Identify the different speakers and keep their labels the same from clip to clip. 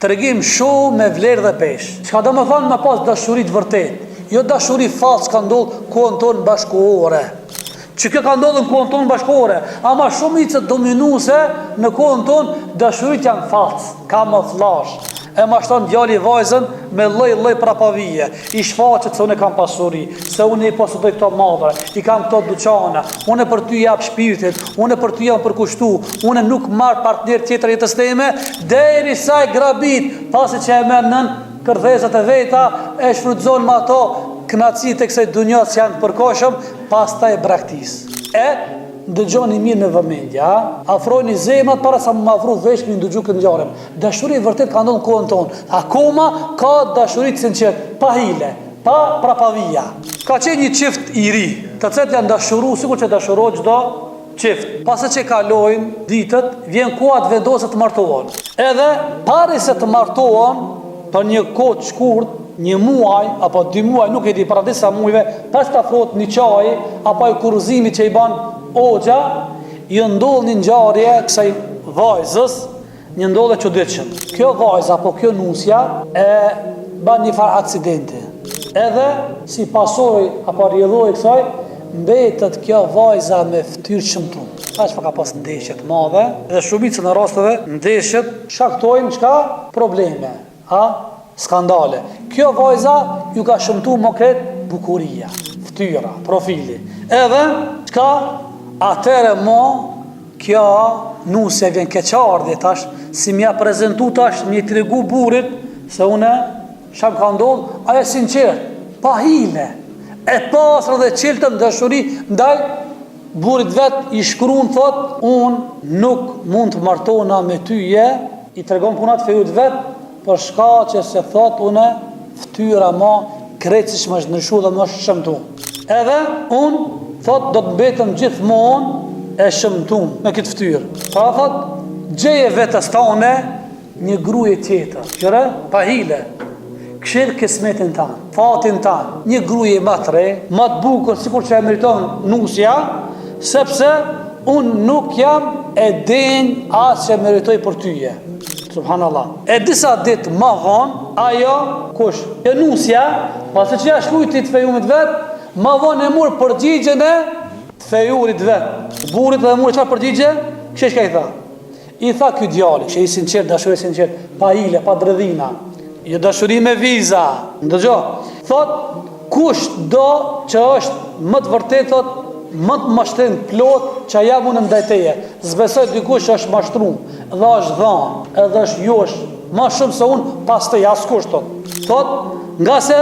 Speaker 1: tregim shumë me vlerë dhe pesh. Çka do më thonë me pas dashuri të vërtet, jo dashuri falsë ka ndodhur kohën tonë bashkëkohore. Që kjo ka ndodhur në kohën tonë bashkëkohore, ama shumica dominuese në kohën tonë dashurit janë falsë, kamuflazh. E mashton djali vajzën me lloj prapavije. I shfaqet se unë kam pasuri, se unë i posedoj këto madhre, i kam këto dyqana, unë për ty jap shpirtin, unë për ty jam përkushtu, unë nuk marr partner tjetër jetës time, derisa e grabit, pasi që e merr nën kërthezat e veta, e shfrytëzon me ato kënaqësitë e kësaj dunjas që janë të përkohshëm, pastaj braktis. Dëgjoni mirë me vëmendje, afrojni zemrat para sa më afro vesh me ndëgju këtë ngjarje. Dashuria e vërtet ka ndodhur në kohën tonë. Akoma ka dashuri të sinqert, pa hile, pa prapavija. Ka qenë një çift i ri, të cilët janë dashuruar sikur që dashurohet çdo çift. Pasi që kalojnë ditët, vjen koha të vendoset të martohen. Edhe parisa të martohen për një kohë të shkurt, një muaj apo 2 muaj, nuk e di, para disa muajve, pas të afrohet një çaj apo ai kurrëzimi që i bën Oxha, ju ndodh një ngjarje kësaj vajzës, një ndodhe çuditshëm. Kjo vajza apo kjo nusja e bën një far aksidenti. Edhe si pasojë apo rrjedhoi kësaj, mbetet kjo vajza me fytyrë çmtum. Tash ka pas ndeshje të mëdha, dhe shumica në rasteve ndeshjet shkaktojnë çka? Probleme, skandale. Kjo vajza ju ka shëmtuar moket bukuria, fytyra, profili. Edhe çka? Atëre kjo nusja vjen keqardhje tash, si mja prezentu tash, mja tregu burit, se une, sham ka ndodh, ajo sinqert, pa hile, e pasrë dhe qiltën dashuri, ndaj burit vet i shkruan thot, unë nuk mund të martona me tyje, i tregon punat fejut vet, për shka që se thot une, fytyra ma krecish më ndryshu dhe më shëmtu. Edhe unë, thot, do të mbetëm gjithmonë e shëmtum me këtë fytyrë. Pra thot, gjeje vetës tane një gruje tjetër, qëre, pa hile, këshirë kismetin tanë, fatin tanë, një gruje më të re, më të bukur, sikur që e meriton nusja, sepse unë nuk jam e denjë asë që e meritoj për tyje. Subhanallah. E disa ditë më vonë, ajo, kush, e nusja, pasi që ja shkujti të fejumit vetë, ma vonë e murë përgjigjen e të fejurit vetë. Burit dhe murë qëfar përgjigje? Kështë ka i tha? I tha kjo djali, që i sinqert, dashuri sinqert, pa hile, pa dredhina, jo dashuri me viza. Ndëgjo, thot, kush do që është më të vërtet, thot, më të mashtrin plot që jam unë ndajteje. Zbesoj dikush që është mashtrum, dhe është dhanë, edhe është josh, ma shumë se unë, pas të jaskush, thot, nga se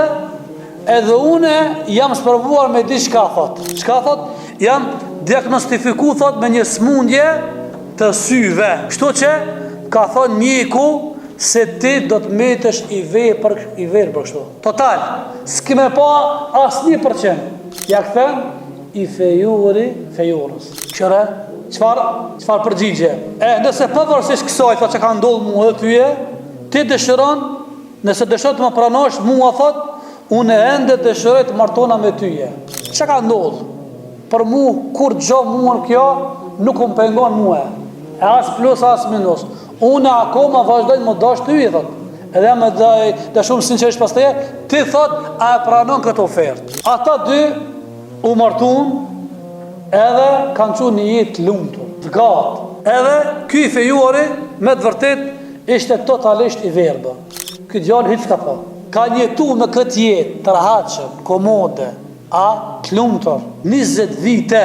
Speaker 1: edhe une jam sprovuar me di çka thot. Çka thot? Jam diagnostifiku thot me një smundje të syve. Kështu që ka thon mjeku se ti do të metesh i verë për kështu. Total. S'ke me pa as 1%. Ja kthem i fejurës. Qëre? Çfarë përgjigje? Nëse pavarësisht kësaj thot që ka ndodhur mua dhe tyje, ti dëshiron, nëse dëshiron të më pranosh mua thot, unë ende të dëshiroj të martona me tyje. Që ka ndodhë? Për mu, kur gjo mua në kjo, nuk më pengon mua. E as plus, as minus. Unë akoma vazhdojnë më dash tyje, thot. Edhe me dhe shumë sinqerisht pas teje, ti thot, a e pranon këtë ofertë. Ata dy u martun, edhe kanë qenë një jetë lumtur, të gatë. Edhe ky i fejuari, me të vërtet, ishte totalisht i verbë. Ky djalë hiç ka pa. Ka jetu me këtë jetë, të rahatshëm, komode, të lumtur, 20 vite,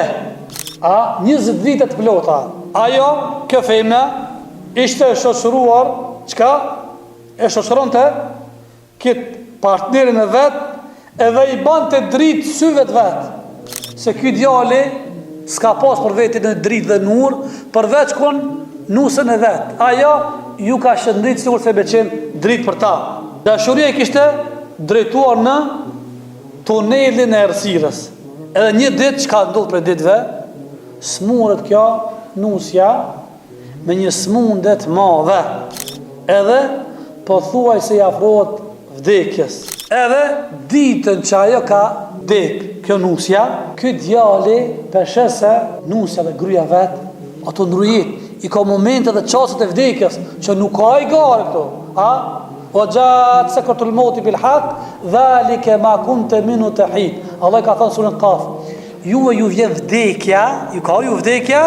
Speaker 1: 20 vite të plota. Ajo, kjo femna, ishte e shoqëruar, çka? E shoqëronte këtë partnerin e vet, edhe i bante dritë syve të vet. Se ky djali s'ka pas për vetin e dritë dhe nur, përveç kon nusën e vet. Ajo ju ka shëndrit sikur se beqen dritë për ta. Dashuria e kishte drejtuar në tunelin e errësirës. Edhe një ditë çka ndodh për ditëve, smuret kjo nusja me një smundje të madhe. Edhe pothuaj se i afrohet vdekjes. Edhe ditën që ajo ka vdek, kjo nusja, ky djali peshese nusja dhe gruaja vet, ato ndrujit, i ka momente dhe çastet e vdekjes që nuk ka i gare këto. O gjatë se kërtul moti bil hak, dhalike ma kunte minu të hit. Allah ka thënë surën Kaf, juve ju vjen vdekja, ju vdekja,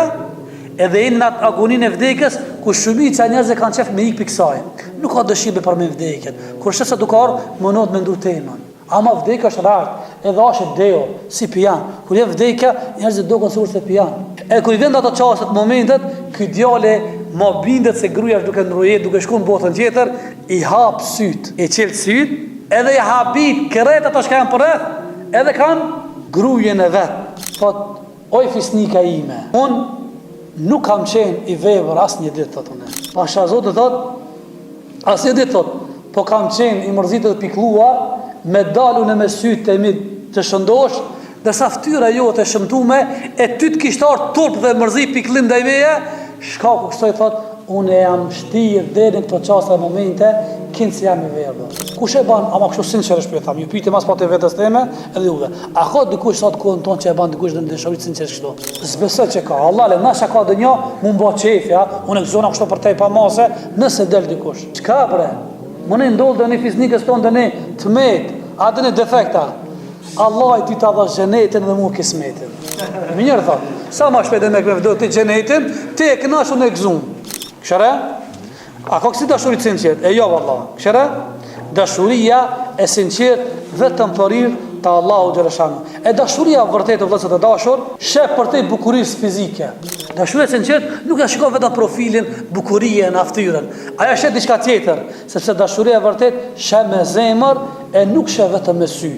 Speaker 1: edhe jeni në atë agonin e vdekjes, ku shumica njerëzve kanë qef me ikë kësaj. Nuk ka dëshirë për me vdekjen. Kur shesa duke ardhur, mënohet me ndu temën. Ama vdekja është rart, edhe është deo, si pijan. Kur je vdekja, njerëzit duken sikur se pijan. E kur i vjen ato çastet, momentet, ky djale më bindet se gruaja duke ndrujet, duke shkuar në botën tjetër, i hap syt, i çel syt, edhe i habit kërret ato që janë përreth, edhe kanë gruajen e vet. Thot, oj fisnika ime, unë nuk kam qenë i vepër asnjë ditë, thot unë. Pasha Zotit thot, asnjë ditë thot, po kam qenë i mërzitur dhe pikëlluar, me dalun e me sytë e mi të shëndosh, dhe sa ftyra jo të shëmtume, e ty të kishtar turp dhe mërzi piklim dhe i meje, shkaku kësoj thot, unë e jam shtirë dhe në këto qasta e momente, kinë si jam i verdo. Kush e ban, ama kështu sinqerisht për e tham, ju piti mas pati vetës teme, edhe juve. A ka dikush sot kohën tonë që e ban dikush dhe në dësharit sinqerisht kështu? Zbesoj që ka, Allah le, nasha ka dhe një, mu mba qefja, unë e këzona kështu për tej pa mase, nëse del dikush. Qka bre? Më ne ndollë dhe një fiznikës tonë dhe një të metë, a dhe një defekta. Allah i ty të adha gjenetin dhe mu kismetin. Më njërë thot, sa ma shpejt e me këve ti gjenetin, ti e kënash unë e gzum. Këshere? A ka kësi dashurit sinqert? E jo, valla. Këshere? Dashuria e sinqert vetëm përir të Allahu Gjereshanu. E dashuria vërtet të vëllezër të dashur, shef për te bukurisë fizike. Dashuria e sinqert nuk ja shikon vetëm profilin, bukurien, aftyrën. Aja shet diçka tjetër, sepse dashuria e vërtet shef me zemër e nuk shef vetëm me sy.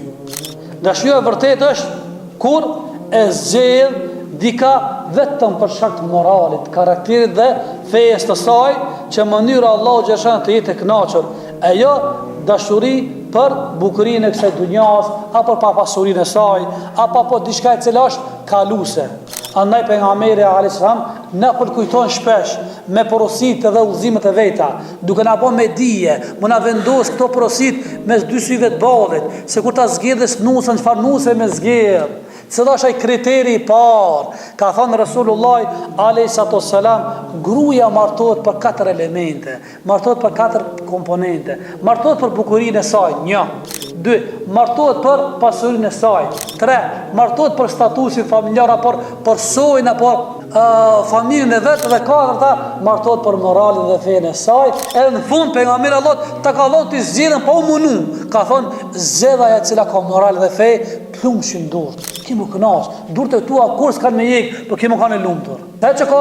Speaker 1: Dashuria e vërtet është kur e zgjedh dika vetëm për shkak të moralit, karakterit dhe fejes të saj, që mënyra Allahu Gjereshanu të jetë e kënaqur. E jo dashuri për bukurinë e kësaj dunjas, apo për pasurinë e saj, apo për diçka e cila është kaluse. Andaj pejgamberi alayhis salam na kujton shpesh me porositë dhe udhëzimet e veta, duke na bën me dije, më na vendos këto porositë mes dy syve të ballit, se kur ta zgjedhës nusën, çfarë nuse me zgjedh. Cila është ai kriteri i parë? Ka thënë Resulullah alayhis salam, gruaja martohet për 4 elemente, martohet për 4 komponente, martohet për bukurinë e saj, 1, 2, martohet për pasurinë e saj, 3, martohet për statusin familjar apo për sojën apo familjen e vet, dhe 4, martohet për moralin dhe fenë e saj. Edhe në fund pejgamberi Allah ta ka dhënë të zgjedhën pa u munu. Ka thonë zgjedhja e cila ka moral dhe fe, plumshin durt. Kimu kënaq, durët e tua kur s'kan me jek, po kimu kanë e lumtur. Ai që ka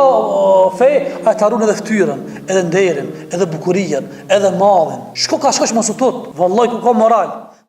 Speaker 1: fe, ai të harron edhe ftyrën, edhe nderin, edhe bukurinë, edhe mallin. Shko ka shkosh mos u tot, vallahi ku ka moral.